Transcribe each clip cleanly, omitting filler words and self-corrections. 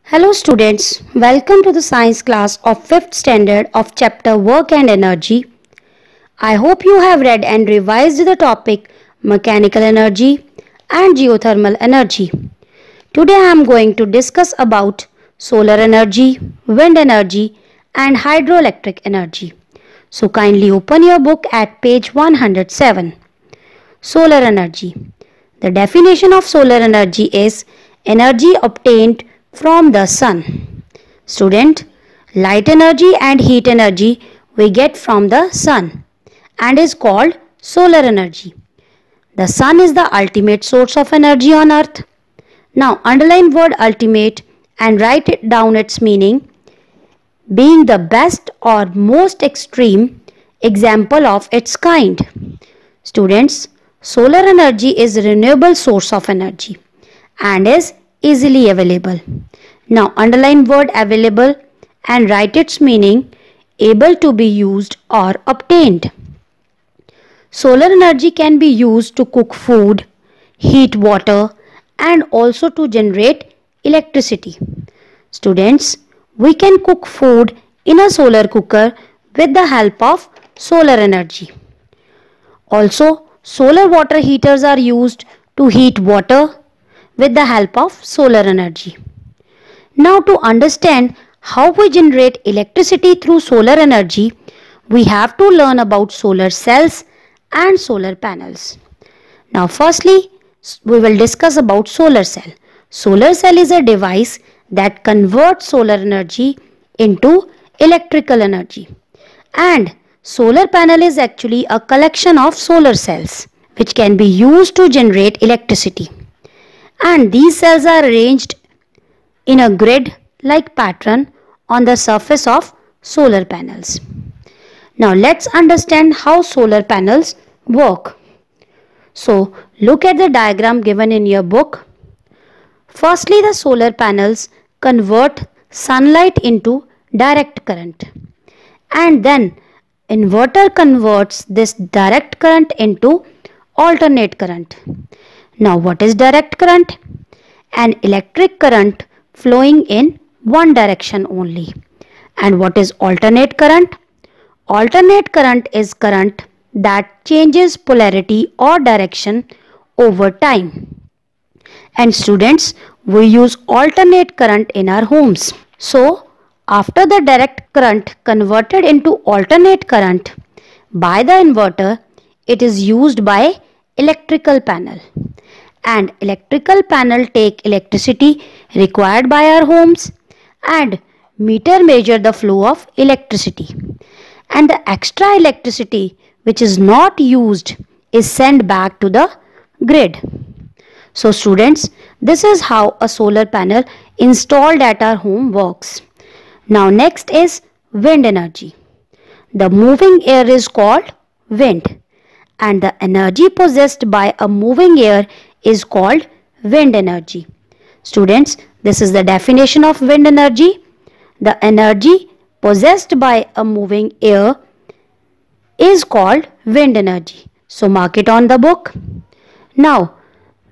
Hello students, welcome to the science class of 5th standard of chapter Work and Energy. I hope you have read and revised the topic Mechanical Energy and Geothermal Energy. Today I am going to discuss about solar energy, wind energy and hydroelectric energy. So kindly open your book at page 107. Solar energy. The definition of solar energy is energy obtained from the sun. Student, light energy and heat energy we get from the sun and is called solar energy. The sun is the ultimate source of energy on earth. Now underline word ultimate and write it down its meaning, being the best or most extreme example of its kind. Students, solar energy is a renewable source of energy and is easily available. Now underline word available and write its meaning, able to be used or obtained. Solar energy can be used to cook food, heat water and also to generate electricity. Students, we can cook food in a solar cooker with the help of solar energy. Also, solar water heaters are used to heat water with the help of solar energy. Now to understand how we generate electricity through solar energy, we have to learn about solar cells and solar panels. Now firstly, we will discuss about solar cell. Solar cell is a device that converts solar energy into electrical energy. And solar panel is actually a collection of solar cells which can be used to generate electricity. And these cells are arranged in a grid-like pattern on the surface of solar panels. Now let's understand how solar panels work. So look at the diagram given in your book. Firstly, the solar panels convert sunlight into direct current, and then inverter converts this direct current into alternate current. Now what is direct current? An electric current flowing in one direction only. And what is alternate current? Alternate current is current that changes polarity or direction over time. And students, we use alternate current in our homes. So, after the direct current converted into alternate current by the inverter, it is used by electrical panel. And electrical panel take electricity required by our homes and meter measure the flow of electricity. And the extra electricity which is not used is sent back to the grid. So students, this is how a solar panel installed at our home works. Now next is wind energy. The moving air is called wind and the energy possessed by a moving air is called wind energy. Students, this is the definition of wind energy. The energy possessed by a moving air is called wind energy. So mark it on the book. Now,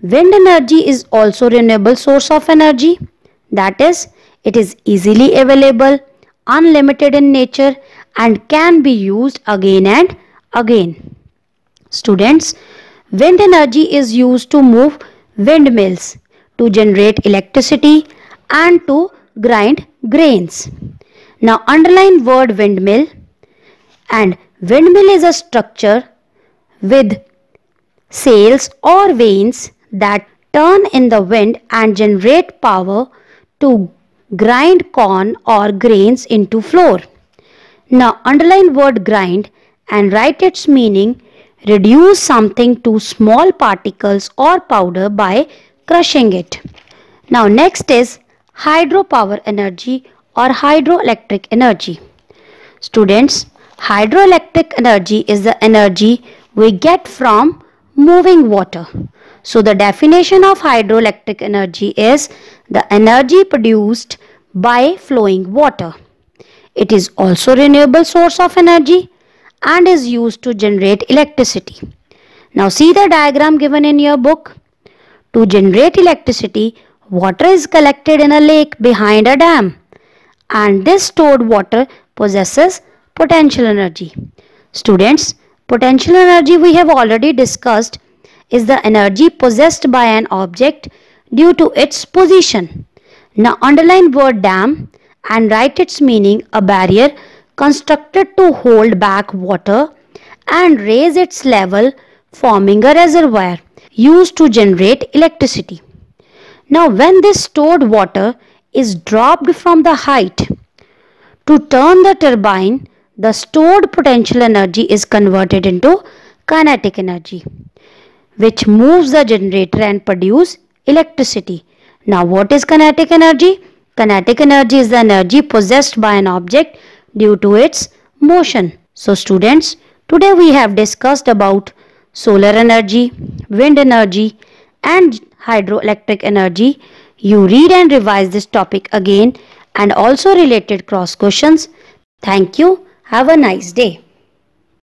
wind energy is also renewable source of energy. That is, it is easily available, unlimited in nature and can be used again and again. Students, wind energy is used to move windmills, to generate electricity and to grind grains. Now underline word windmill. And windmill is a structure with sails or vanes that turn in the wind and generate power to grind corn or grains into flour. Now underline word grind and write its meaning, reduce something to small particles or powder by crushing it. Now next is hydropower energy or hydroelectric energy. Students, hydroelectric energy is the energy we get from moving water. So the definition of hydroelectric energy is the energy produced by flowing water. It is also renewable source of energy and is used to generate electricity. Now see the diagram given in your book. To generate electricity, Water is collected in a lake behind a dam, and this stored water possesses potential energy. Students, potential energy we have already discussed is the energy possessed by an object due to its position. Now underline word dam and write its meaning: a barrier constructed to hold back water and raise its level, forming a reservoir used to generate electricity. Now when this stored water is dropped from the height to turn the turbine, the stored potential energy is converted into kinetic energy, which moves the generator and produce electricity. Now what is kinetic energy? Kinetic energy is the energy possessed by an object due to its motion. So students, today we have discussed about solar energy, wind energy and hydroelectric energy. You read and revise this topic again and also related cross questions. Thank you. Have a nice day.